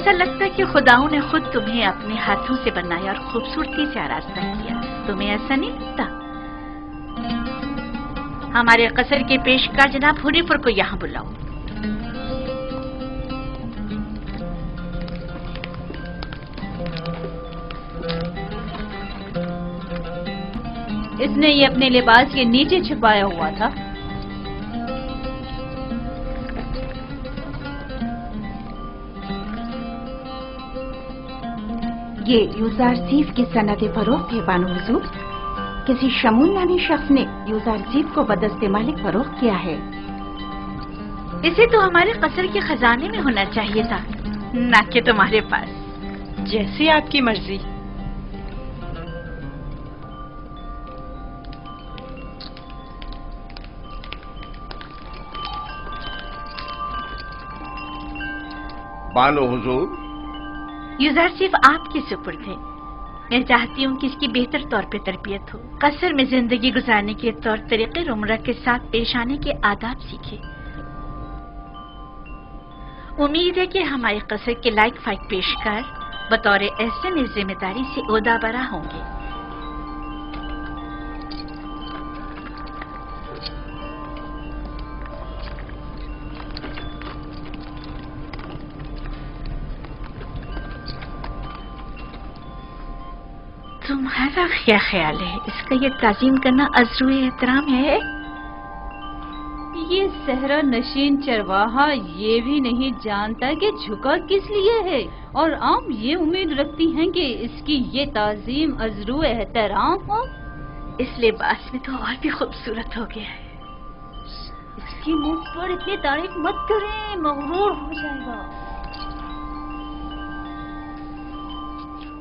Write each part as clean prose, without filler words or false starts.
ऐसा लगता है कि खुदाओं ने खुद तुम्हें अपने हाथों से बनाया और खूबसूरती से आरास्ता किया। तुम्हें ऐसा नहीं लगता? हमारे कसर के पेशकार जनाब हुनीफर को यहाँ बुलाओ। इसने ये अपने लिबास के नीचे छिपाया हुआ था। ये यूजारसीफ की सनद फरोख्त है बानो हुजूर। किसी शमून नामी शख्स ने यूजारसीफ को बदइस्तेमाली फरोख्त किया है। इसे तो हमारे कसर के खजाने में होना चाहिए था, ना कि तुम्हारे पास। जैसी आपकी मर्जी। बानो हुजूर, यूजारसीफ आपके सुपुर्द है। मैं चाहती हूँ कि इसकी बेहतर तौर पे तरबियत हो, कसर में जिंदगी गुजारने के तौर तरीके उम्र के साथ पेश आने के आदाब सीखे। उम्मीद है कि हमारे कसर के लायक फाइक पेशकार बतौर एहसन इस जिम्मेदारी से ओहदा बरा होंगे। तुम्हारा क्या ख्याल है? इसका ये ताज़ीम करना अज़्रुए एहतराम है? ये सहरा नशीन चरवाहा ये भी नहीं जानता कि झुका किस लिए है, और आम ये उम्मीद रखती हैं कि इसकी ये ताज़ीम अज़्रुए एहतराम हो। इस लिबास में तो और भी खूबसूरत हो गया है। इसकी मुंह पर इतनी तारीफ मत करें, मगरूर हो जाएगा।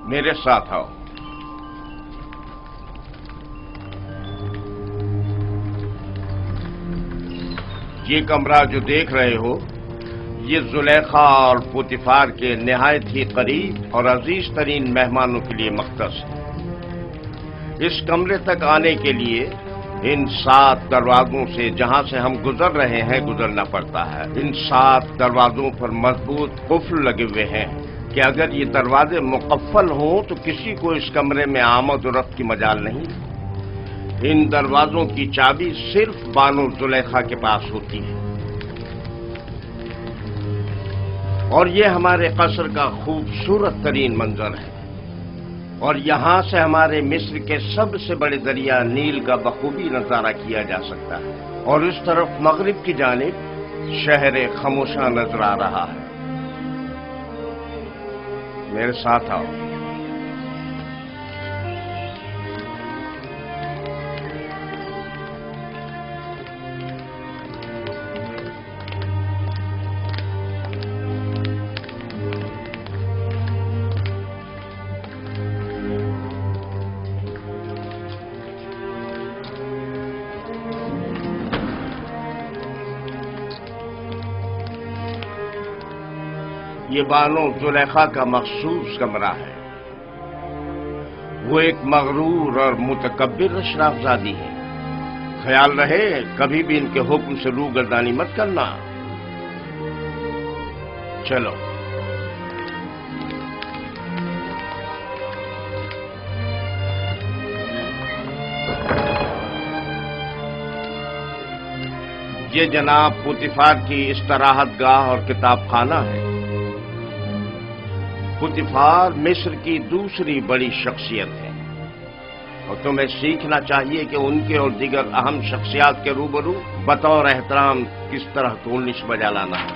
मेरे साथ आओ। ये कमरा जो देख रहे हो, ये जुलेखा और पुतिफार के निहायत ही करीब और अजीज तरीन मेहमानों के लिए मख्तस है। इस कमरे तक आने के लिए इन 7 दरवाजों से जहां से हम गुजर रहे हैं गुजरना पड़ता है। इन 7 दरवाजों पर मजबूत कुफ्ल लगे हुए हैं कि अगर ये दरवाजे मुकफ्फल हों तो किसी को इस कमरे में आमद और रफ्त की मजाल नहीं। इन दरवाजों की चाबी सिर्फ बानो जुलेखा के पास होती है। और ये हमारे कसर का खूबसूरत तरीन मंजर है, और यहां से हमारे मिस्र के सबसे बड़े दरिया नील का बखूबी नजारा किया जा सकता है। और इस तरफ मगरिब की जानिब शहर खमोशा नजर आ रहा है। मेरे साथ आओ। ये बानो जुलेखा का मखसूस कमरा है। वो एक मगरूर और मुतकब्बिर अशराफजादी है। ख्याल रहे कभी भी इनके हुक्म से रूगर्दानी मत करना। चलो। ये जनाब पुतिफार की इस्तराहत गाह और किताब खाना है। पुतिफार मिस्र की दूसरी बड़ी शख्सियत है, और तुम्हें सीखना चाहिए कि उनके और दीगर अहम शख्सियात के रूबरू बतौर एहतराम किस तरह कोलिश बजा लाना है।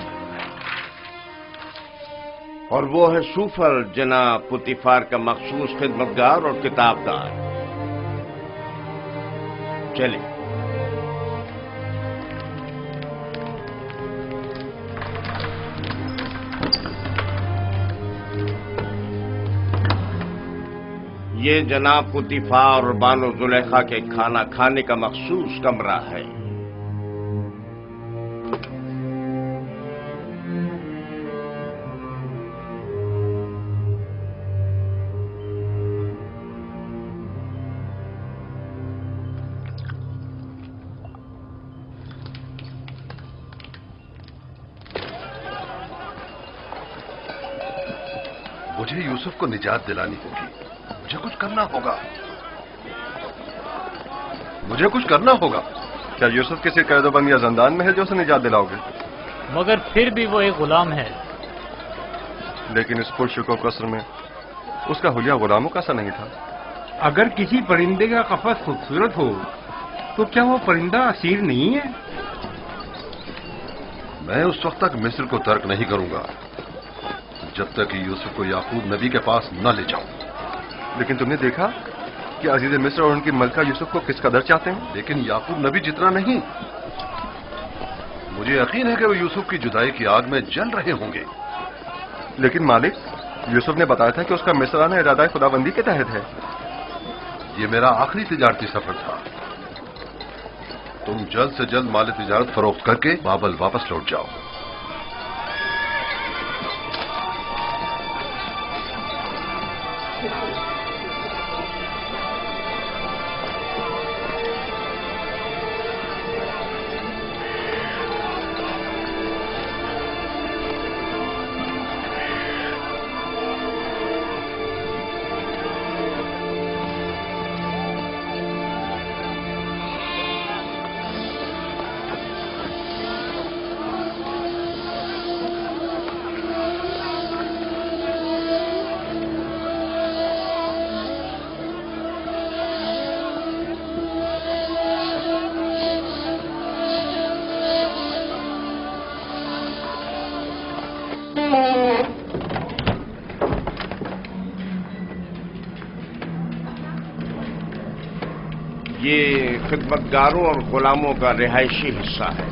और वो है सूफर जनाब पुतिफार का मखसूस खिदमतगार और किताबदार। चले। ये जनाब पुतिफार और बानो जुलेखा के खाना खाने का मखसूस कमरा है। मुझे यूसुफ को निजात दिलानी होगी। मुझे कुछ करना होगा। मुझे कुछ करना होगा। क्या यूसुफ किसी कैदोबंद या जंदान में है जो उसे निजात दिलाओगे? मगर फिर भी वो एक गुलाम है। लेकिन इस पुरशुको कसर में उसका हुलिया गुलामों का सा नहीं था। अगर किसी परिंदे का कफस खूबसूरत हो तो क्या वो परिंदा असीर नहीं है? मैं उस वक्त तक मिस्र को तर्क नहीं करूंगा जब तक कि यूसुफ को याकूब नबी के पास न ले जाऊं। लेकिन तुमने देखा कि अजीज मिस्र और उनकी मलका यूसुफ को किस कदर चाहते हैं। लेकिन याकूब नबी जितना नहीं। मुझे यकीन है कि वो यूसुफ की जुदाई की आग में जल रहे होंगे। लेकिन मालिक, यूसुफ ने बताया था कि उसका मिस्र आना इरादा खुदाबंदी के तहत है। ये मेरा आखिरी तिजारती सफर था। तुम जल्द से जल्द माल तिजारत फरोख्त करके बाबल वापस लौट जाओ। ये खिदमतगारों और गुलामों का रिहायशी हिस्सा है।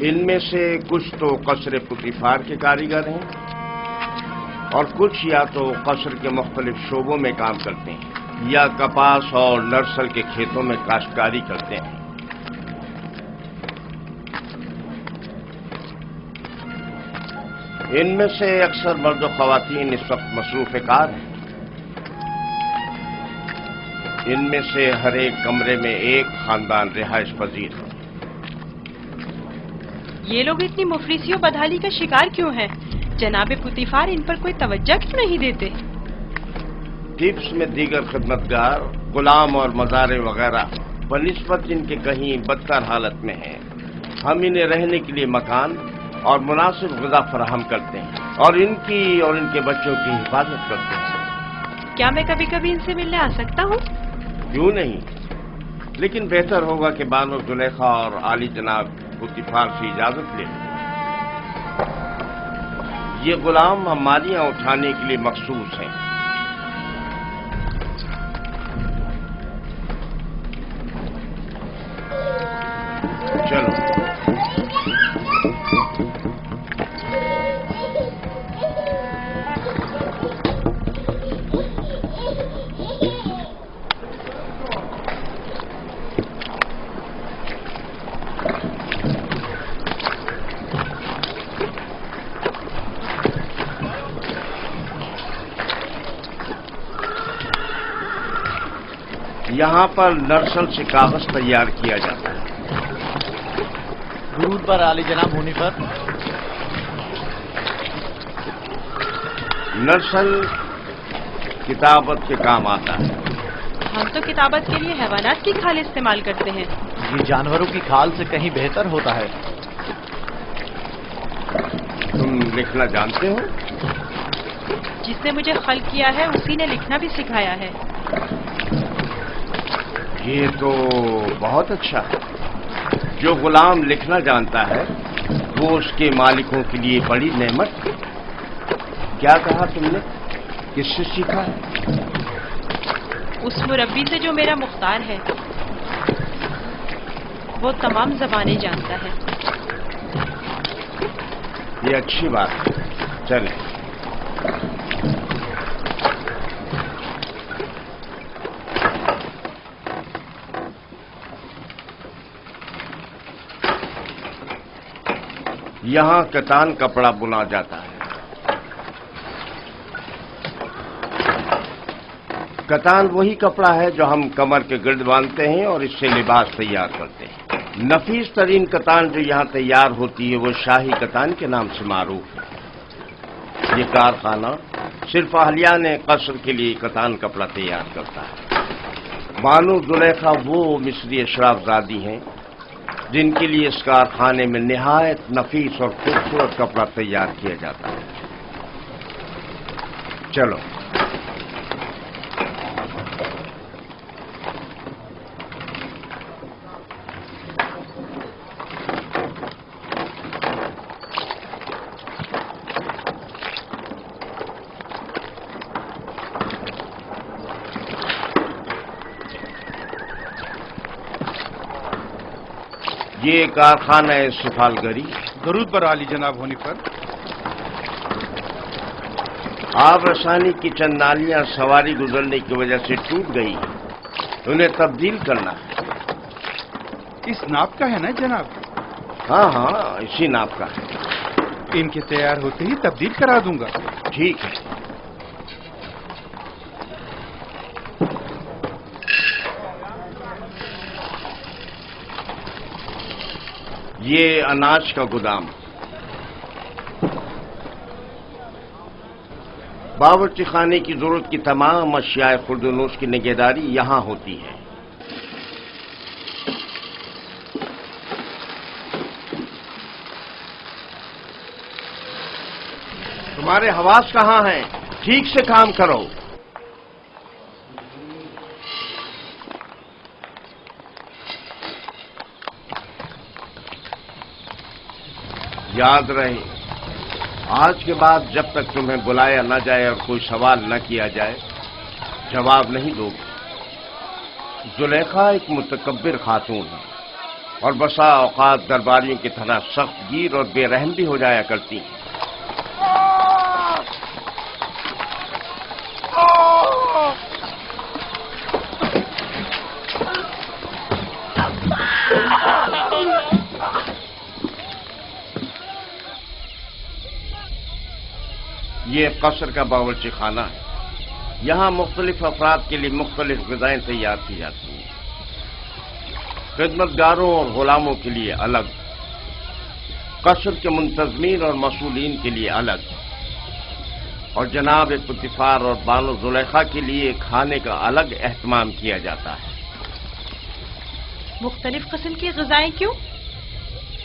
इनमें से कुछ तो कसर पुतिफार के कारीगर हैं और कुछ या तो कसर के मुख्तलिफ शोबों में काम करते हैं या कपास और नर्सल के खेतों में काश्तकारी करते हैं। इनमें से अक्सर मर्द और ख्वातीन इस वक्त मसरूफ कार हैं। इनमें से हर एक कमरे में एक खानदान रिहाइश पजीर है। ये लोग इतनी मुफलिसी और बदहाली का शिकार क्यों हैं? जनाबे पुतिफार इन पर कोई तवज्जो क्यों नहीं देते? टिप्स में दीगर खिदमतगार, गुलाम और मज़ारे वगैरह बनिस्बत इनके कहीं बदतर हालत में हैं। हम इन्हें रहने के लिए मकान और मुनासिब ग़िज़ा फराहम करते हैं और इनकी और इनके बच्चों की हिफाजत करते हैं। क्या मैं कभी कभी इनसे मिलने आ सकता हूँ? क्यों नहीं, लेकिन बेहतर होगा कि बानो जुलेखा और आली जनाब पुतिफार से इजाजत ले। ये गुलाम हमालियां उठाने के लिए मखसूस हैं। चलो। यहाँ पर नर्सल से कागज तैयार किया जाता है। दुरूद पर आली जनाब होने पर। नर्सल किताबत के काम आता है। हम तो किताबत के लिए हैवानात की खाल इस्तेमाल करते हैं। ये जानवरों की खाल से कहीं बेहतर होता है। तुम लिखना जानते हो? जिसने मुझे खल किया है उसी ने लिखना भी सिखाया है। ये तो बहुत अच्छा है। जो गुलाम लिखना जानता है वो उसके मालिकों के लिए बड़ी नेमत है। क्या कहा तुमने? किससे सीखा है? उस मुरब्बी से जो मेरा मुख्तार है। वो तमाम ज़बानें जानता है। ये अच्छी बात है। चलें। यहाँ कतान कपड़ा बुना जाता है। कतान वही कपड़ा है जो हम कमर के गिर्द बांधते हैं और इससे लिबास तैयार करते हैं। नफीस तरीन कतान जो यहाँ तैयार होती है वो शाही कतान के नाम से मारूफ है। ये कारखाना सिर्फ अहलियान कसर के लिए कतान कपड़ा तैयार करता है। बानो जुलेखा वो मिस्री अशराफजादी हैं जिनके लिए इस कारखाने में निहायत नफीस और खूबसूरत कपड़ा तैयार किया जाता है। चलो ये कारखाना है सुफालगरी। दरूद बर आली जनाब होने पर। आब रसानी की चंद नालियां सवारी गुजरने की वजह से टूट गई, उन्हें तब्दील करना है। इस नाप का है ना जनाब? हाँ हाँ, इसी नाप का है। इनके तैयार होते ही तब्दील करा दूंगा। ठीक है। ये अनाज का गोदाम। बावर्ची खाने की जरूरत की तमाम अशियाए खुर्दनोश की निगहदारी यहां होती है। तुम्हारे हवास कहां हैं? ठीक से काम करो। याद रहे, आज के बाद जब तक तुम्हें बुलाया न जाए और कोई सवाल न किया जाए, जवाब नहीं दोगे। जुलेखा एक मुतकब्बिर खातून है और बसा औकात दरबारियों की तरह सख्त गिर और बेरहम भी हो जाया करती हैं। ये कसर का बावर्ची खाना है। यहाँ मुख्तलिफ अफराद के लिए मुख्तलिफ ग़िज़ाएं तैयार की जाती हैं। खिदमतगारों और गुलामों के लिए अलग, कसर के मुंतज़मीन और मसूलीन के लिए अलग, और जनाब पुतिफार और बानो जुलेखा के लिए खाने का अलग एहतमाम किया जाता है। मुख्तलिफ किस्म की ग़िज़ाएं क्यों?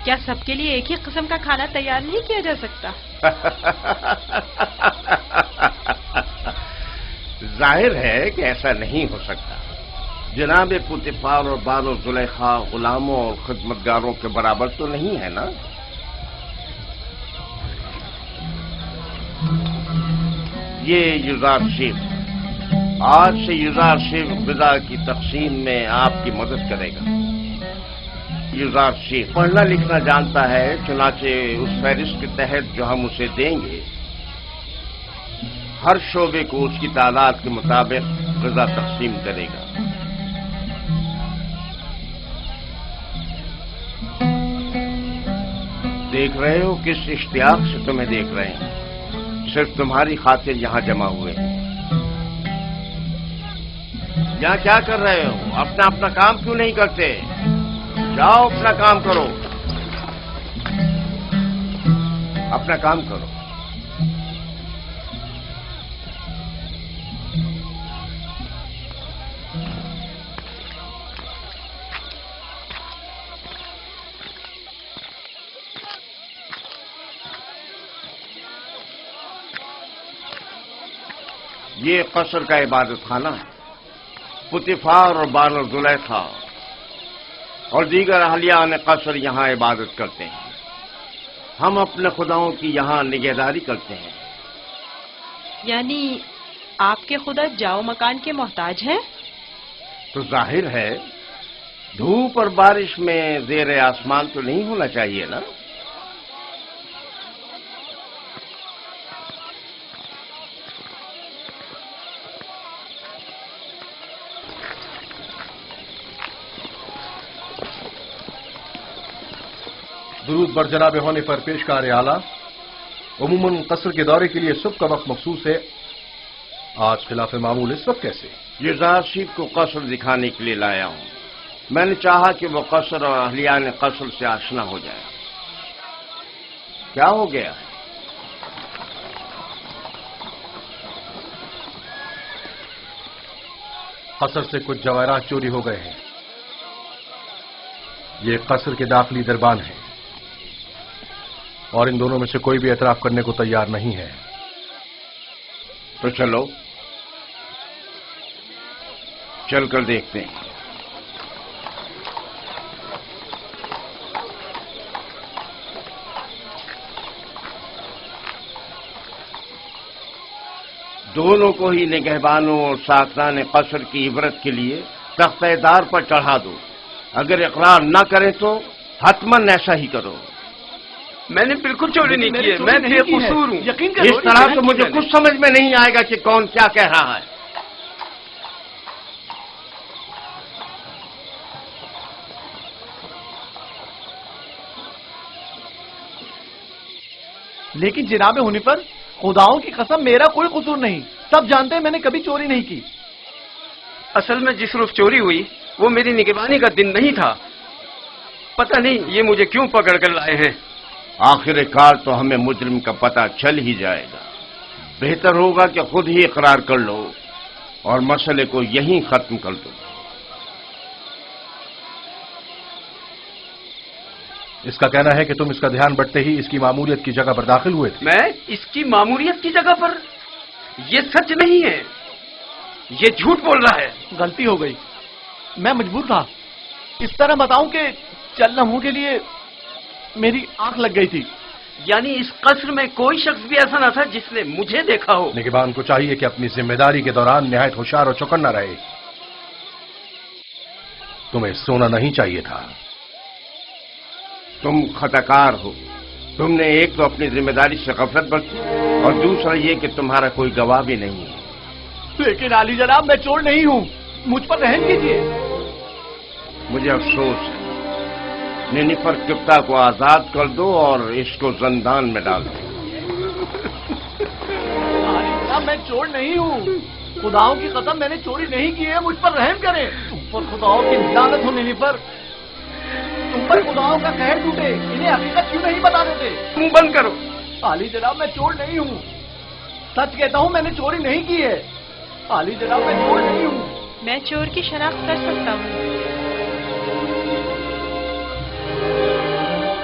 क्या सबके लिए एक ही किस्म का खाना तैयार नहीं किया जा सकता? जाहिर है कि ऐसा नहीं हो सकता। जनाब पुतिफार और बानो जुलेखा गुलामों और खिदमतगारों के बराबर तो नहीं है ना? ये युजार शेफ, आज से युजार शेफ ग़िज़ा की तक़सीम में आपकी मदद करेगा। युजार शेफ पढ़ना लिखना जानता है, चुनाचे उस फहरिस्त के तहत जो हम उसे देंगे, हर शोबे को उसकी तादाद के मुताबिक ग़िज़ा तक़सीम करेगा। देख रहे हो किस इश्तियाक से तुम्हें देख रहे हैं, सिर्फ तुम्हारी खातिर यहां जमा हुए हैं। यहां क्या कर रहे हो? अपना अपना काम क्यों नहीं करते? जाओ अपना काम करो, अपना काम करो। ये कसर का इबादत खाना है। पुतिफार और बानो जुलेखा और दीगर अहलियान कसर यहाँ इबादत करते हैं। हम अपने खुदाओं की यहाँ निगहदारी करते हैं। यानी आपके खुदा जाओ मकान के मोहताज हैं? तो जाहिर है धूप और बारिश में ज़ेर आसमान तो नहीं होना चाहिए ना? درود بر جناب ہونے پر پیشکار اعلیٰ، عموماً قصر کے دورے کے لیے صبح کا وقت مخصوص ہے، آج خلاف معمول اس وقت کیسے؟ یہ یوزرشیف کو قصر دکھانے کے لیے لایا ہوں۔ میں نے چاہا کہ وہ قصر اور اہلیان قصر سے آشنا ہو جائے۔ کیا ہو گیا؟ قصر سے کچھ جواہرات چوری ہو گئے ہیں۔ یہ قصر کے داخلی دربان ہیں اور ان دونوں میں سے کوئی بھی اعتراف کرنے کو تیار نہیں ہے۔ تو چلو چل کر دیکھتے ہیں۔ دونوں کو ہی نگہبانوں اور ساکنان قصر کی عبرت کے لیے تختہ دار پر چڑھا دو۔ اگر اقرار نہ کریں تو حتماً ایسا ہی کرو۔ میں نے بالکل چوری نہیں کی ہے، میں بے قصور ہوں۔ اس طرح تو مجھے کچھ سمجھ میں نہیں آئے گا کہ کون کیا کہہ رہا ہے۔ لیکن جناب ہنیفر، خداؤں کی قسم میرا کوئی قصور نہیں، سب جانتے ہیں میں نے کبھی چوری نہیں کی۔ اصل میں جس روز چوری ہوئی وہ میری نگہبانی کا دن نہیں تھا، پتہ نہیں یہ مجھے کیوں پکڑ کر لائے ہیں۔ آخر کار تو ہمیں مجرم کا پتہ چل ہی جائے گا۔ بہتر ہوگا کہ خود ہی اقرار کر لو اور مسئلے کو یہیں ختم کر دو۔ اس کا کہنا ہے کہ تم اس کا دھیان بٹتے ہی اس کی ماموریت کی جگہ پر داخل ہوئے تھے۔ میں اس کی ماموریت کی جگہ پر؟ یہ سچ نہیں ہے، یہ جھوٹ بول رہا ہے۔ غلطی ہو گئی، میں مجبور تھا۔ اس طرح بتاؤں کہ چند لمحوں کے لیے میری آنکھ لگ گئی تھی۔ یعنی اس قصر میں کوئی شخص بھی ایسا نہ تھا جس نے مجھے دیکھا ہو؟ نگہبان کو چاہیے کہ اپنی ذمہ داری کے دوران نہایت ہوشیار اور چوکنا رہے۔ تمہیں سونا نہیں چاہیے تھا۔ تم خطاکار ہو۔ تم نے ایک تو اپنی ذمہ داری سے غفلت برتی اور دوسرا یہ کہ تمہارا کوئی گواہ بھی نہیں ہے۔ لیکن عالی جناب میں چور نہیں ہوں، مجھ پر رحم کیجیے۔ مجھے افسوس ہے۔ نینیفر کپتا کو آزاد کر دو اور اس کو زندان میں ڈال دو۔ عالی جناب میں چور نہیں ہوں، خداؤں کی قسم میں نے چوری نہیں کی ہے، مجھ پر رحم کریں۔ تم پر خداؤں کی لعنت ہو نینیفر، تم پر خداؤں کا قہر ٹوٹے، انہیں حقیقت کیوں نہیں بتا دیتے؟ منہ بند کرو۔ عالی جناب میں چور نہیں ہوں، سچ کہتا ہوں میں نے چوری نہیں کی ہے۔ عالی جناب میں چور نہیں ہوں۔ میں چور کی شناخت کر سکتا ہوں۔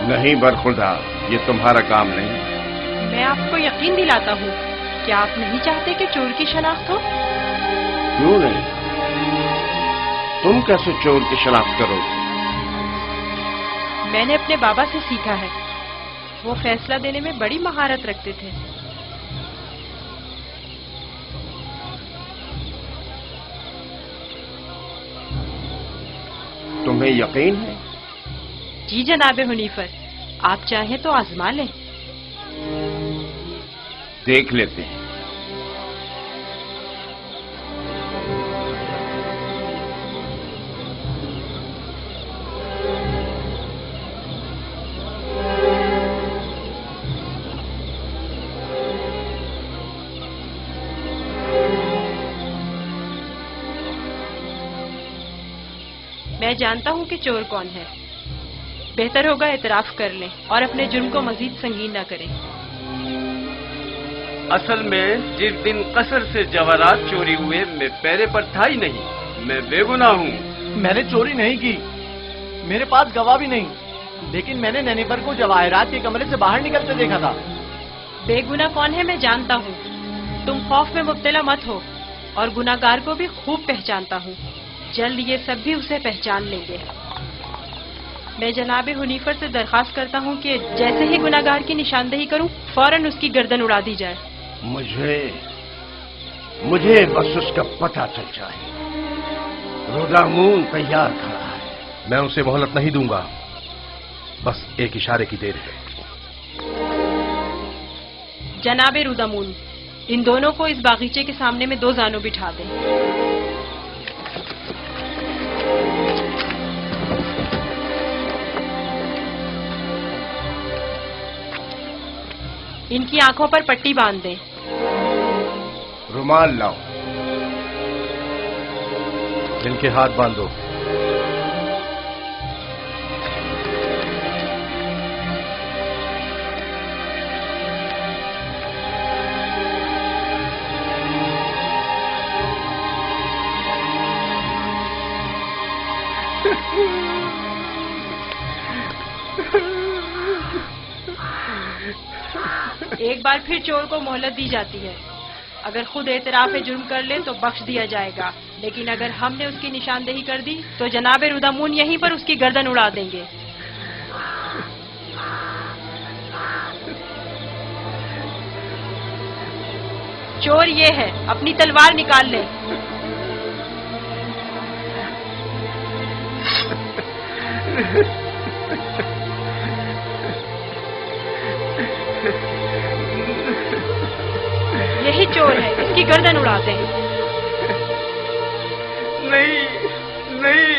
نہیں برخدا، یہ تمہارا کام نہیں۔ میں آپ کو یقین دلاتا ہوں، کیا آپ نہیں چاہتے کہ چور کی شناخت ہو؟ کیوں نہیں؟ تم کیسے چور کی شناخت کرو گے؟ میں نے اپنے بابا سے سیکھا ہے، وہ فیصلہ دینے میں بڑی مہارت رکھتے تھے۔ تمہیں یقین ہے؟ جی جناب حنیفر، آپ چاہیں تو آزما لیں۔ دیکھ لیتے ہیں۔ میں جانتا ہوں کہ چور کون ہے۔ بہتر ہوگا اعتراف کر لیں اور اپنے جرم کو مزید سنگین نہ کریں۔ اصل میں جس دن قصر سے جواہرات چوری ہوئے میں پیرے پر تھا ہی نہیں، میں بے گناہ ہوں۔ میں نے چوری نہیں کی، میرے پاس گواہ بھی نہیں، لیکن میں نے نینیفر کو جواہرات کے کمرے سے باہر نکلتے دیکھا تھا۔ بے گناہ کون ہے میں جانتا ہوں، تم خوف میں مبتلا مت ہو، اور گناہگار کو بھی خوب پہچانتا ہوں، جلد یہ سب بھی اسے پہچان لیں گے۔ میں جناب حنیفر سے درخواست کرتا ہوں کہ جیسے ہی گناہگار کی نشاندہی کروں فوراً اس کی گردن اڑا دی جائے۔ مجھے بس اس کا پتہ چل جائے۔ رودامون تیار کھڑا ہے۔ میں اسے مہلت نہیں دوں گا، بس ایک اشارے کی دیر ہے۔ جناب رودامون، ان دونوں کو اس باغیچے کے سامنے میں 2 زانوں بٹھا دیں۔ इनकी आंखों पर पट्टी बांध दें। रुमाल लाओ। इनके हाथ बांधो। एक बार फिर चोर को मोहलत दी जाती है। अगर खुद एतराफ जुर्म कर ले तो बख्श दिया जाएगा, लेकिन अगर हमने उसकी निशानदेही कर दी तो जनाब रुदामून यहीं पर उसकी गर्दन उड़ा देंगे। चोर ये है, अपनी तलवार निकाल ले। यही चोर है, इसकी गर्दन उड़ाते हैं। नहीं नहीं,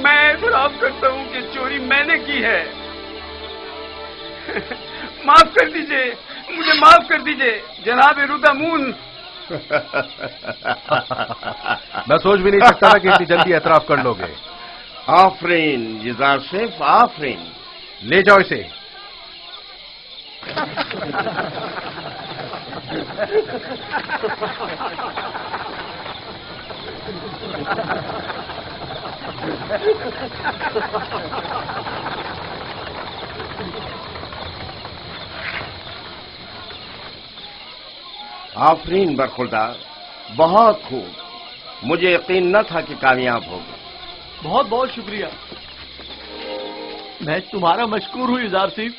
मैं एतराफ करता हूँ कि चोरी मैंने की है। माफ कर दीजिए, मुझे माफ कर दीजिए जनाब रुदामून। मैं सोच भी नहीं सकता था कि इतनी जल्दी एतराफ कर लोगे। आफरीन युज़ारसिफ, आफरीन। ले जाओ इसे। आफरीन बरखुरदार, बहुत खूब। मुझे यकीन न था कि कामयाब होगे। बहुत बहुत शुक्रिया। मैं तुम्हारा मशकूर हूँ युज़ारसिफ।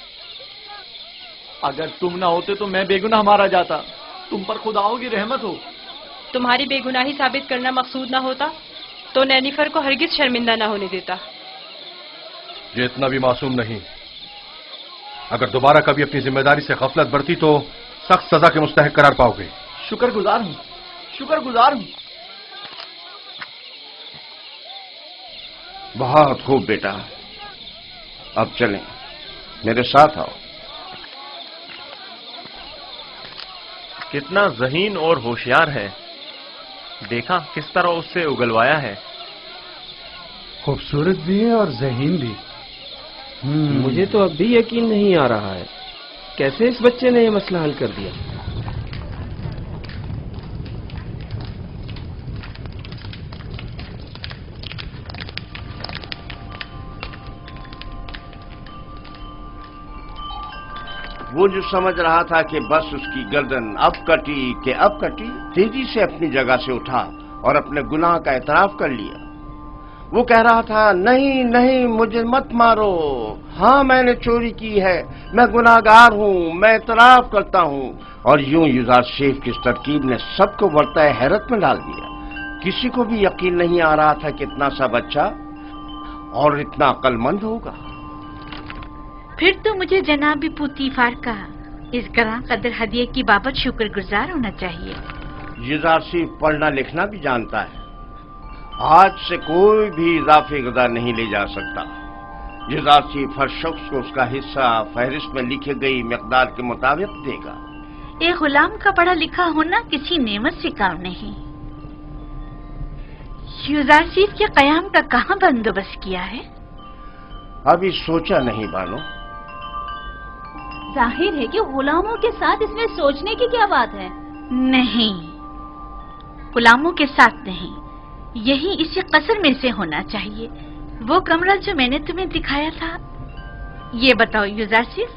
अगर तुम ना होते तो मैं बेगुनाह मारा जाता। तुम पर खुदाओं की रहमत हो। तुम्हारी बेगुनाही साबित करना मकसूद ना होता तो नैनिफर को हरगिज शर्मिंदा ना होने देता। ये इतना भी मासूम नहीं। अगर दोबारा कभी अपनी जिम्मेदारी से गफलत बरती तो सख्त सजा के मुस्तहिक करार पाओगे। शुक्रगुजार हूँ, शुक्रगुजार हूँ। बहुत खूब बेटा, अब चलें, मेरे साथ आओ। कितना ज़हीन और होशियार है, देखा किस तरह उससे उगलवाया है। खूबसूरत भी है और ज़हीन भी। मुझे तो अब भी यकीन नहीं आ रहा है कैसे इस बच्चे ने ये मसला हल कर दिया। वो जो समझ रहा था कि बस उसकी गर्दन अब कटी कि अब कटी, तेजी से अपनी जगह से उठा और अपने गुनाह का एतराफ कर लिया। वो कह रहा था, नहीं नहीं, मुझे मत मारो। हाँ, मैंने चोरी की है, मैं गुनाहगार हूँ, मैं एतराफ करता हूँ। और यूं युज़ारसिफ की इस तरकीब ने सबको वर्ताए हैरत में डाल दिया। किसी को भी यकीन नहीं आ रहा था कि इतना सा बच्चा और इतना अक्लमंद होगा। फिर तो मुझे जनाब पुतीफार का इस गरा कदर हदिये की बाबत शुक्रगुजार होना चाहिए। युज़ारसिफ पढ़ना लिखना भी जानता है। आज से कोई भी इजाफी गदा नहीं ले जा सकता। युज़ारसिफ हर शख्स को उसका हिस्सा फहरिस्त में लिखी गई मिकदार के मुताबिक देगा। एक गुलाम का पढ़ा लिखा होना किसी नेमत से काम नहीं। युज़ारसिफ के कयाम का कहाँ बंदोबस्त किया है? अभी सोचा नहीं बानो। जाहिर है कि गुलामों के साथ इसमें सोचने की क्या बात है? नहीं, गुलामों के साथ नहीं, यही इसी कसर में से होना चाहिए। वो कमरा जो मैंने तुम्हें दिखाया था। ये बताओ युज़ारसिफ,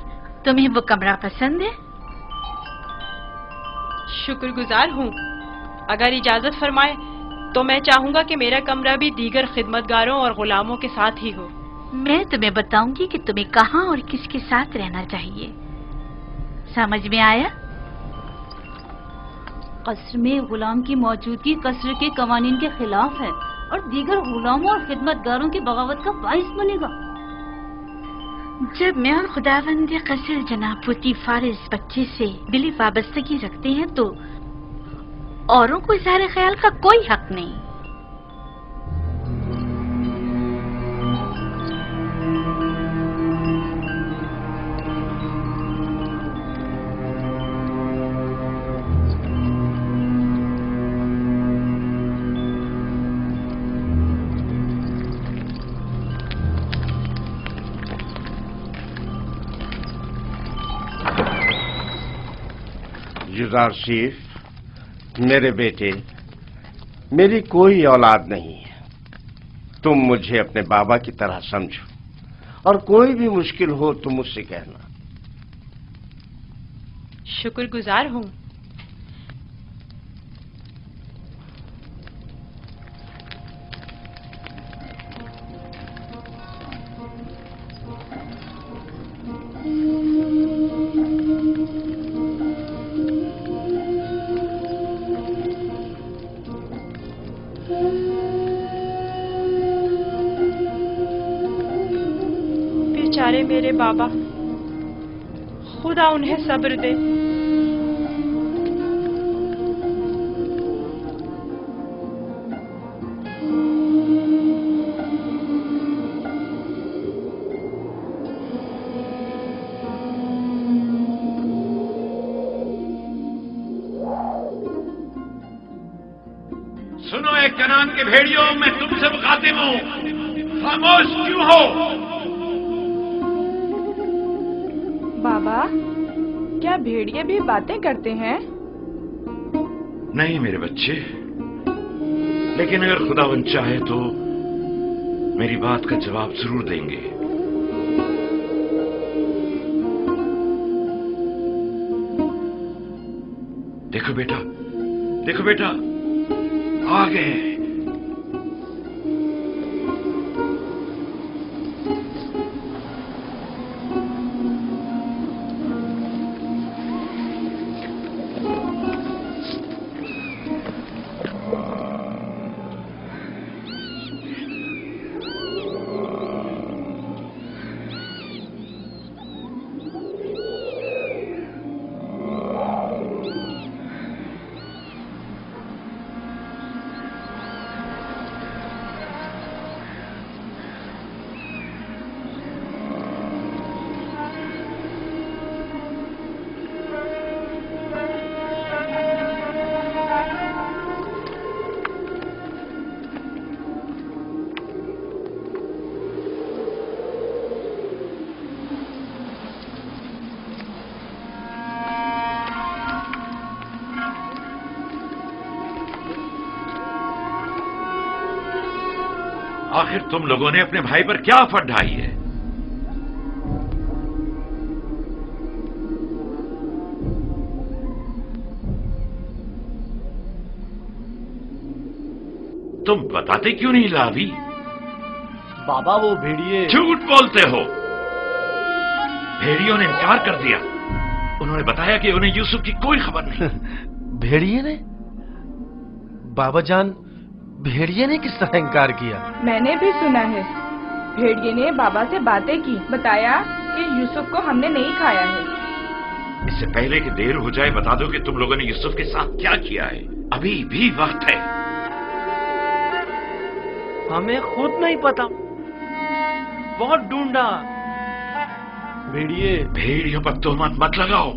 तुम्हें वो कमरा पसंद है? शुक्रगुजार हूँ। अगर इजाजत फरमाए तो मैं चाहूंगा कि मेरा कमरा भी दीगर खिदमतगारों और गुलामों के साथ ही हो। मैं तुम्हें बताऊंगी कि तुम्हें कहाँ और किसके साथ रहना चाहिए। समझ में आया? कसर में गुलाम की मौजूदगी कसर के कवानीन के खिलाफ है और दीगर गुलामों और खिदमतगारों की बगावत का बाइस बनेगा। जब मैं और खुदावंद कसर जनाब पुतीफार इस बच्चे से दिली वाबस्तगी रखते हैं तो औरों को इज़हार ख्याल का कोई हक नहीं। युजारशीफ, मेरे बेटे, मेरी कोई औलाद नहीं है। तुम मुझे अपने बाबा की तरह समझो और कोई भी मुश्किल हो तो मुझसे कहना। शुक्रगुजार हूँ। बेचारे मेरे बाबा, खुदा उन्हें सब्र दे। सुनो एक कनान के भेड़ियों, मैं तुमसे मुखातिब हूं, खामोश क्यों हो? बाबा, क्या भेड़िए भी बातें करते हैं? नहीं मेरे बच्चे, लेकिन अगर खुदावंद चाहे तो मेरी बात का जवाब जरूर देंगे। देखो बेटा, देखो बेटा, आ गए। आखिर तुम लोगों ने अपने भाई पर क्या आफत ढाई है? तुम बताते क्यों नहीं लावी? बाबा वो भेड़िए। झूठ बोलते हो। भेड़ियों ने इनकार कर दिया। उन्होंने बताया कि उन्हें यूसुफ की कोई खबर नहीं। भेड़िए ने? बाबा जान, भेड़िए ने किस तरह इनकार किया? मैंने भी सुना है। भेड़िए ने बाबा से बातें की, बताया कि यूसुफ को हमने नहीं खाया है। इससे पहले कि देर हो जाए बता दो कि तुम लोगों ने यूसुफ के साथ क्या किया है। अभी भी वक्त है। हमें खुद नहीं पता, बहुत ढूंढा। भेड़ियों पर तोहमत मत लगाओ।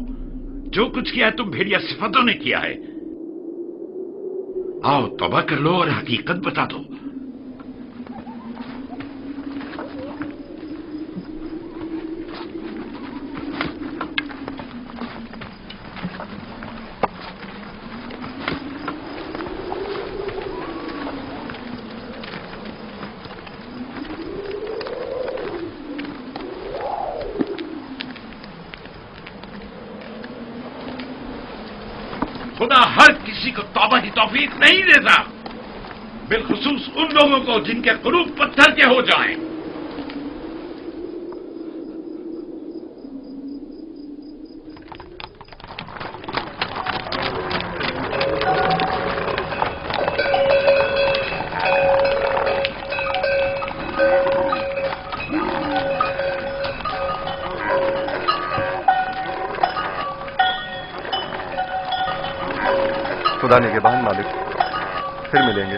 जो कुछ किया है तुम भेड़िया सिफतों ने किया है। आओ तौबा कर लो और हकीकत बता दो। खुदा हर किसी को तौबा की तौफीक नहीं देता, बिलखुसूस उन लोगों को जिनके कुलूब पत्थर के हो जाएं। खुदा निगहबान मालिक, फिर मिलेंगे।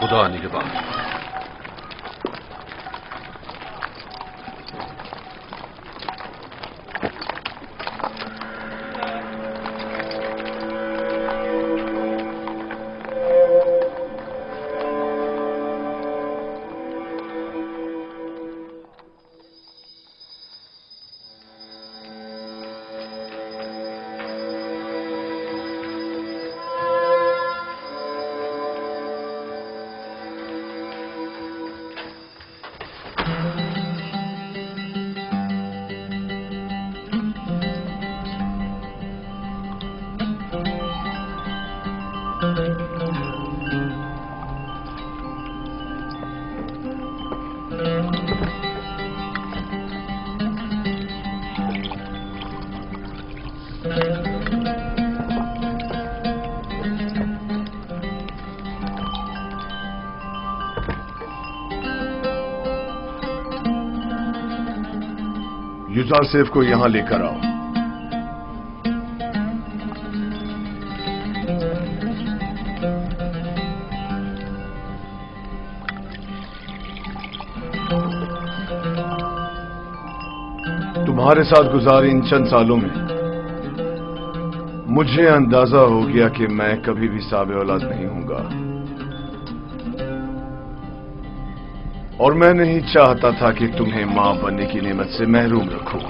खुदा निगहबान। युजारसेफ को यहां लेकर आओ। तुम्हारे साथ गुजारे इन चंद सालों में मुझे अंदाजा हो गया कि मैं कभी भी साबे औलाद नहीं हूंगा, और मैं नहीं चाहता था कि तुम्हें मां बनने की नेमत से महरूम रखूं।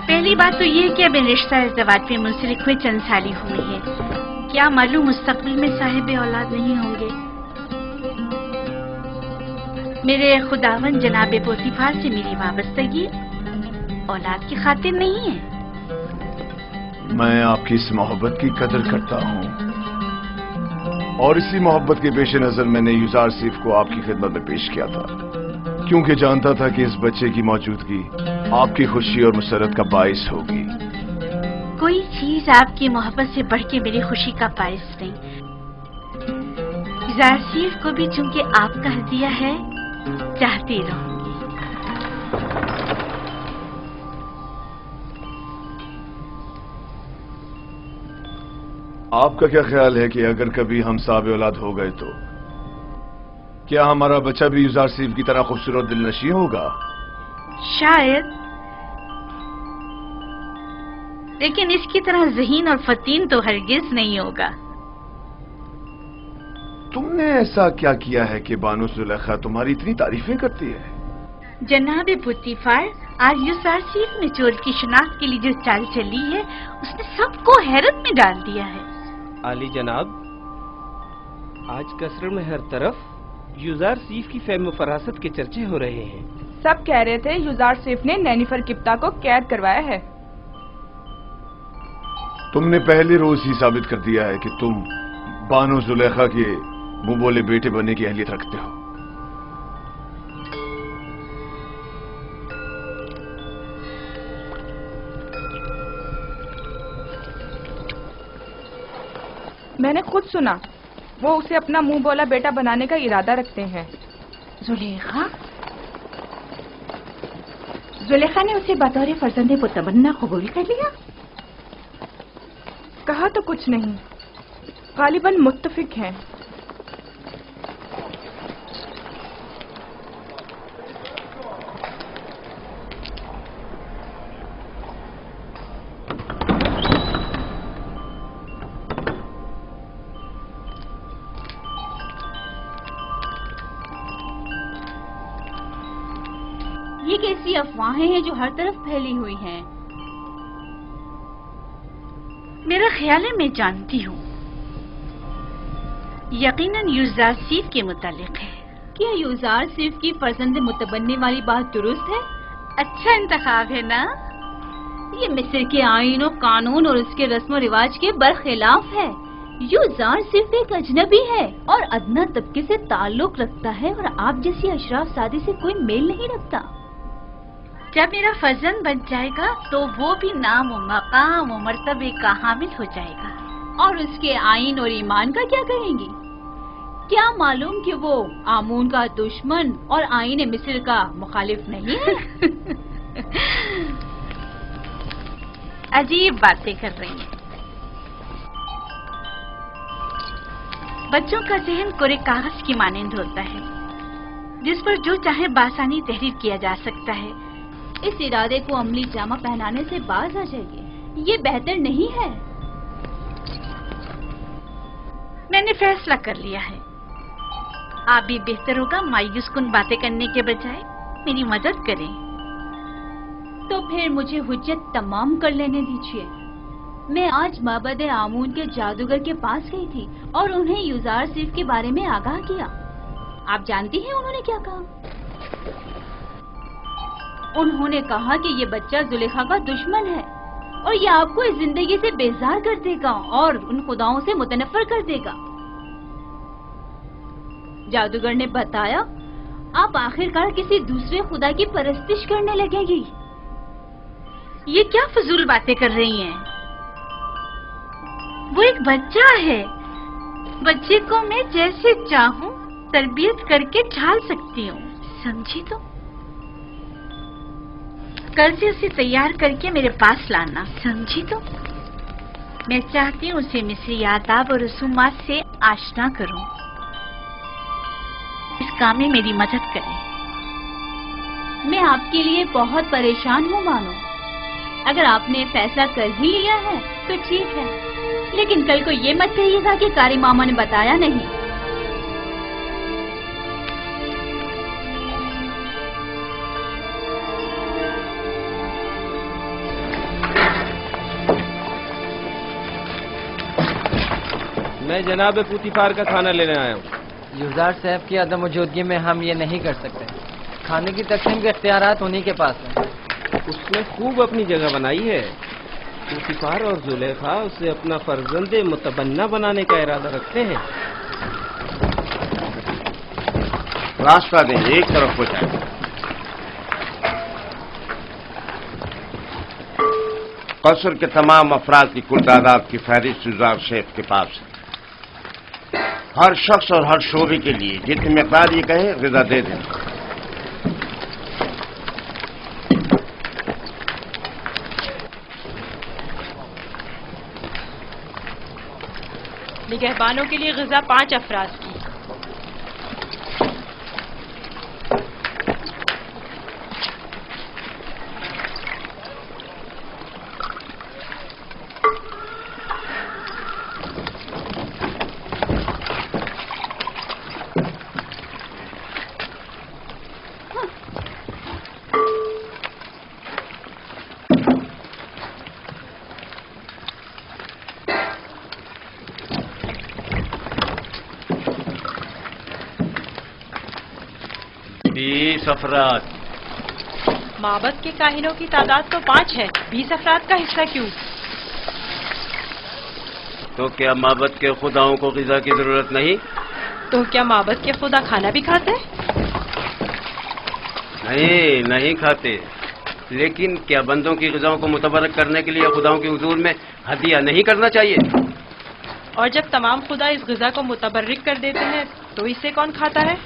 पहली बात तो ये कि अब रिश्ता इज़्ज़वाज पे मुंसलिक हुए चंद साल ही हुई है। क्या मालूम मुस्तकबिल में साहिब औलाद नहीं होंगे। मेरे खुदावन जनाब पोतीफार से मेरी वाबस्तगी औलाद की खातिर नहीं है। मैं आपकी इस मोहब्बत की कदर करता हूं, और इसी मोहब्बत के पेश नजर मैंने युजारसेफ को आपकी खिदमत में पेश किया था, क्योंकि जानता था कि इस बच्चे की मौजूदगी आपकी खुशी और मुसरत का बाइस होगी। कोई चीज आपकी मोहब्बत से बढ़ के मेरी खुशी का बाइस नहीं। युजारसेफ को भी चूंकि आपका हदिया है, चाहती रहूंगी। आपका क्या ख्याल है कि अगर कभी हम साबे औलाद हो गए तो क्या हमारा बच्चा भी युजारसेफ की तरह खूबसूरत दिलनशी होगा? शायद, लेकिन इसकी तरह ज़हीन और फतीन तो हरगिज नहीं होगा। तुमने ऐसा क्या किया है कि बानो जुलेखा तुम्हारी इतनी तारीफें करती है? जनाब पोतीफार, आज युजारसेफ ने चोर की शिनाख्त के लिए जो चाल चली है, उसने सबको हैरत में डाल दिया है। आली जनाब, आज कसर में हर तरफ युजारसेफ की फेम फरासत के चर्चे हो रहे हैं। सब कह रहे थे युजारसेफ ने नैनीफर किप्ता को कैद करवाया है। तुमने पहले रोज ही साबित कर दिया है कि तुम बानो जुलेखा के मुंह बोले बेटे बनने की अहलियत रखते हो। मैंने खुद सुना, वो उसे अपना मुंह बोला बेटा बनाने का इरादा रखते हैं। जुलेखा ने उसे बतौर फर्जंदे मुतमन्ना कबूल कर लिया? कहा तो कुछ नहीं, गालिबन मुत्तफिक हैं। ये कैसी अफवाहें हैं जो हर तरफ फैली हुई हैं? मेरा ख्याल है मैं जानती हूँ, यकीनन युजारसेफ के मुतालिक है। क्या युजारसेफ की फर्जंद मुतबन्ने वाली बात दुरुस्त है? अच्छा इंतखाब है ना? ये मिस्र के आईन और कानून और उसके रस्म और रिवाज के बरखिलाफ है। युजारसेफ एक अजनबी है और अदना तबके से ताल्लुक रखता है, और आप जैसी अशराफ सादी से कोई मेल नहीं रखता। जब मेरा फर्जंद बन जाएगा तो वो भी नाम व मकाम व मर्तबे का हामिल हो जाएगा। और उसके आईन और ईमान का क्या कहेंगी? क्या मालूम कि वो आमून का दुश्मन और आईन मिस्र का मुखालिफ नहीं है? अजीब बातें कर रही हैं। बच्चों का जहन कोरे कागज की मानंद होता है, जिस पर जो चाहे बासानी तहरीर किया जा सकता है। इस इरादे को अमली जामा पहनाने से बाज आ जाइए, ये बेहतर नहीं है। मैंने फैसला कर लिया है। आप भी बेहतर होगा मायूस कुन बातें करने के बजाय मेरी मदद करें। तो फिर मुझे हुज्जत तमाम कर लेने दीजिए। मैं आज माबद आमून के जादूगर के पास गई थी और उन्हें युजारसेफ के बारे में आगाह किया। आप जानती हैं उन्होंने क्या कहा? उन्होंने कहा कि ये बच्चा जुलेखा का दुश्मन है और ये आपको इस जिंदगी से बेजार कर देगा और उन खुदाओं से मुतनफर कर देगा। जादूगर ने बताया, आप आखिरकार किसी दूसरे खुदा की परस्तिश करने लगेगी। ये क्या फजूल बातें कर रही हैं? वो एक बच्चा है। बच्चे को मैं जैसे चाहूं तरबियत करके ढाल सकती हूँ, समझी? तो कल से उसे तैयार करके मेरे पास लाना, समझी? तो मैं चाहती हूँ उसे मिस्री आदाब और रसूमात से आशना करूं। इस काम में मेरी मदद करें। मैं आपके लिए बहुत परेशान हूँ मानो। अगर आपने फैसला कर ही लिया है तो ठीक है, लेकिन कल को ये मत कहिएगा कि कारी मामा ने बताया नहीं। मैं जनाब पुतिफार का खाना लेने आया हूँ। युजार साहब की अदम मौजूदगी में हम ये नहीं कर सकते। खाने की तकसीम के इख्तियारात उन्हीं के पास हैं। उसने खूब अपनी जगह बनाई है। पुतिफार और जुलेखा उसे अपना फर्जंदे मुतबन्ना बनाने का इरादा रखते हैं। रास्ता दें, एक तरफ हो जाए। कसर के तमाम अफराद की कुल तादाद की फहरिस्त युजार शेफ के पास है। हर शख्स और हर शोबे के लिए जितनी मिकदार ये कहे ग़िज़ा दे दें। निगहबानों के लिए ग़िज़ा 5 अफराद की। अफराद। माबद के काहिनों की तादाद तो 5 है, 20 अफराद का हिस्सा क्यों? तो क्या माबद के खुदाओं को ग़िज़ा की जरूरत नहीं? तो क्या माबद के खुदा खाना भी खाते? नहीं, नहीं खाते। लेकिन क्या बंदों की ग़िज़ाओं को मुतबरक करने के लिए खुदाओं के हुजूर में हदिया नहीं करना चाहिए? और जब तमाम खुदा इस ग़िज़ा को मुतबर्रिक कर देते हैं तो इसे कौन खाता है?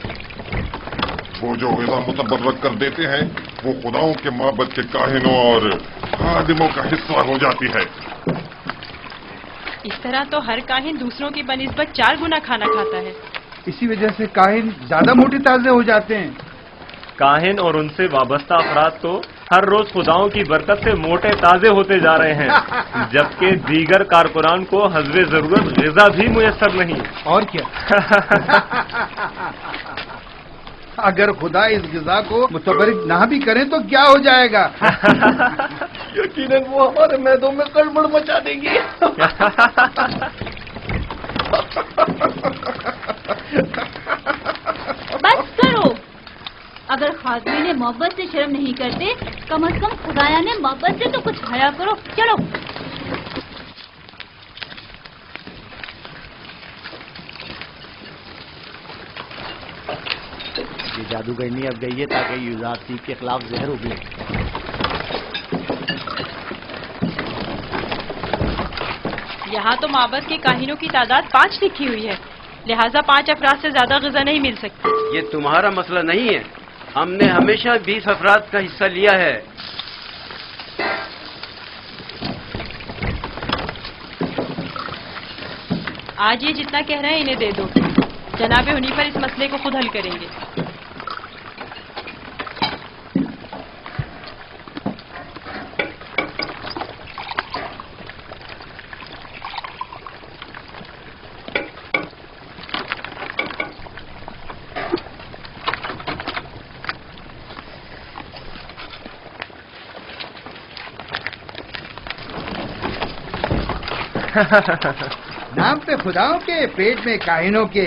वो जो ग़िज़ा मुतबर्रक कर देते हैं वो खुदाओं के माबद के काहिनों और खादिमों का हिस्सा हो जाती है। इस तरह तो हर काहिन दूसरों की बनिस्बत 4 गुना खाना खाता है। इसी वजह से काहिन ज्यादा मोटे ताजे हो जाते हैं। काहिन और उनसे वाबस्ता अफराद तो हर रोज खुदाओं की बरकत से मोटे ताजे होते जा रहे हैं, जबकि दीगर कारकुनान को हस्बे जरूरत ग़िज़ा भी मुयस्सर नहीं। और क्या? अगर खुदा इस ग़िज़ा को मुतबर्रिक ना भी करें तो क्या हो जाएगा? यकीनन वो हमारे मैदों में गड़बड़ मचा देंगी। बस करो। अगर खादमी ने मोहब्बत से शर्म नहीं करते, कम से कम खुदाया ने मोहब्बत से तो कुछ हया करो। चलो। ये जादूगरनी अब गई है ताकि युजार सीफ के खिलाफ जहर उगले। यहाँ तो माबद के काहिनों की तादाद 5 लिखी हुई है, लिहाजा 5 अफराद से ज्यादा ग़िज़ा नहीं मिल सकती। ये तुम्हारा मसला नहीं है। हमने हमेशा 20 अफराद का हिस्सा लिया है। आज ये जितना कह रहे हैं इन्हें दे दो। जनाब हुनीफर इस मसले को खुद हल करेंगे। नाम पे खुदाओं के, पेट में काहिनों के।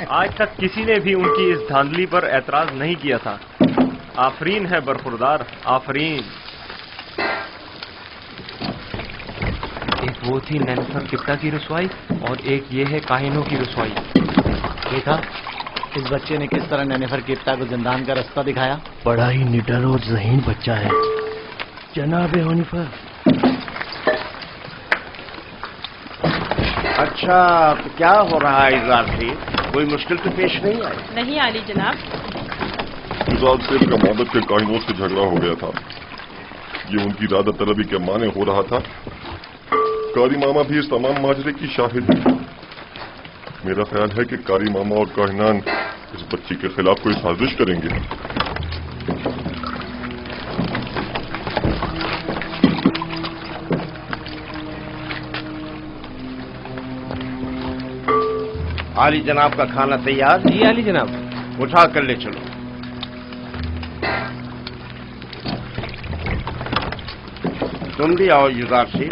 आज तक किसी ने भी उनकी इस धांधली पर एतराज नहीं किया था। आफरीन है बरखुरदार, आफरीन। एक वो थी नैनफर किप्ता की रसवाई और एक ये है काहिनों की रसवाई। देखा इस बच्चे ने किस तरह नैनेफर किप्ता को जिंदान का रास्ता दिखाया। बड़ा ही निडर और ज़हीन बच्चा है जनाब हुनीफर। अच्छा, तो क्या हो रहा है इज़ार से? कोई मुश्किल तो पेश नहीं आई? नहीं आली जनाब। इज़ार सेब का मोहब्बत के काहिनों से झगड़ा हो गया था। ये उनकी इरादा तलबी के माने हो रहा था। कारी मामा भी इस तमाम माजरे की शाहिद है। मेरा ख्याल है कि कारी मामा और काहिनान इस बच्ची के खिलाफ कोई साजिश करेंगे। आली जनाब का खाना तैयार? जी आली जनाब। उठा कर ले चलो। तुम भी आओ युजार से।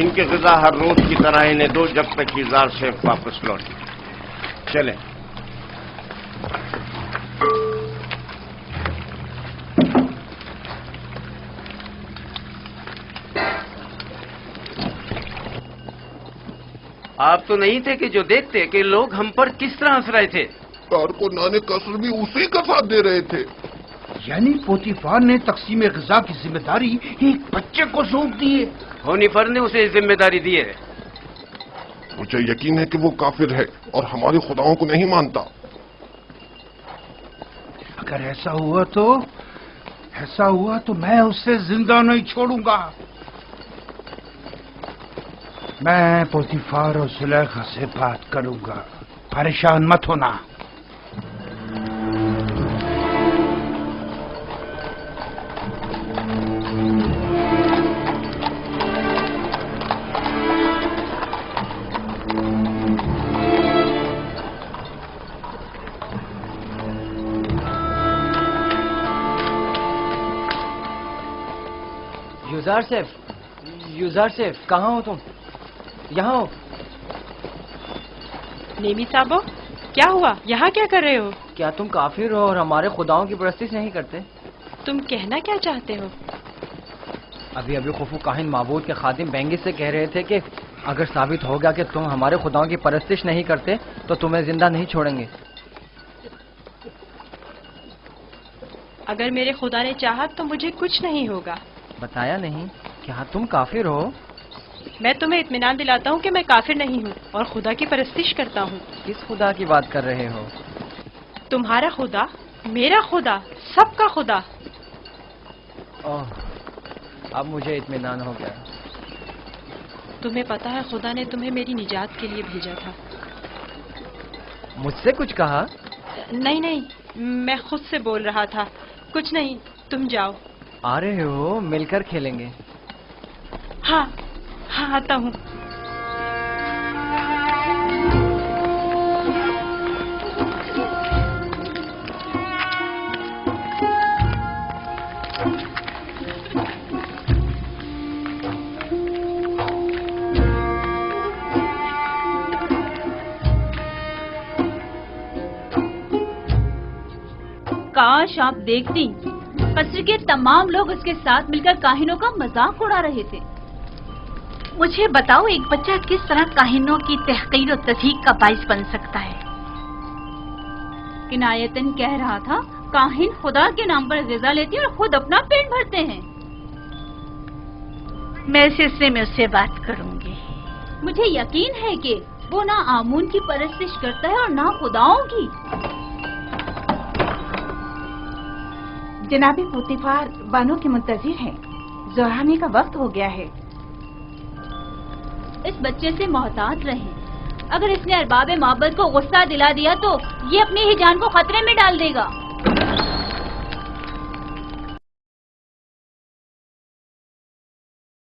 इनकी ग़िज़ा हर रोज की तरह इन्हें दो जब तक युजार से वापस लौटे। चलें। आप तो नहीं थे कि जो देखते कि लोग हम पर किस तरह हंस रहे थे। कारकुनाने कसर भी उसी का साथ दे रहे थे। यानी पोतीफार ने तकसीम ग़िज़ा की जिम्मेदारी एक बच्चे को सौंप दी है। होनीफर ने उसे जिम्मेदारी दी है। मुझे यकीन है कि वो काफिर है और हमारे खुदाओं को नहीं मानता। अगर ऐसा हुआ तो मैं उसे जिंदा नहीं छोड़ूंगा। मैं पोतीफार और जुलेखा से बात करूंगा, परेशान मत होना। युजार सेफ, कहाँ हो तुम? यहाँ हो। नेमी साहबो, क्या हुआ? यहाँ क्या कर रहे हो? क्या तुम काफिर हो और हमारे खुदाओं की परस्तिश नहीं करते? तुम कहना क्या चाहते हो? अभी खुफू काहिन माबूद के खादिम बेंगिस से कह रहे थे कि अगर साबित हो गया कि तुम हमारे खुदाओं की परस्तिश नहीं करते तो तुम्हें जिंदा नहीं छोड़ेंगे। अगर मेरे खुदा ने चाहा तो मुझे कुछ नहीं होगा। बताया नहीं? क्या तुम काफिर हो? मैं तुम्हें इत्मीनान दिलाता हूँ कि मैं काफिर नहीं हूँ और खुदा की परस्तिश करता हूँ। किस खुदा की बात कर रहे हो? तुम्हारा खुदा, मेरा खुदा, सबका खुदा। ओह, अब मुझे इत्मीनान हो गया। तुम्हें पता है खुदा ने तुम्हें मेरी निजात के लिए भेजा था। मुझसे कुछ कहा? नहीं, मैं खुद से बोल रहा था। कुछ नहीं, तुम जाओ। आ रहे हो? मिलकर खेलेंगे। हाँ, आता हूँ। काश आप देखती, कस्र के तमाम लोग उसके साथ मिलकर काहिनों का मजाक उड़ा रहे थे। मुझे बताओ, एक बच्चा किस तरह काहिनों की तहकीर और तज़हीक का बाइस बन सकता है? किनायतन कह रहा था, काहिन खुदा के नाम पर ग़िज़ा लेते और खुद अपना पेट भरते हैं। मैं इस सिलसिले में उससे बात करूंगी। मुझे यकीन है कि वो ना आमून की परस्तिश करता है और ना खुदाओं की। जनाबे पोतीफार बानो के मुंतजिर हैं। ज़ोहराने का वक्त हो गया है। इस बच्चे से मोहतात रहें। अगर इसने अरबाब माबद को गुस्सा दिला दिया तो ये अपनी ही जान को खतरे में डाल देगा।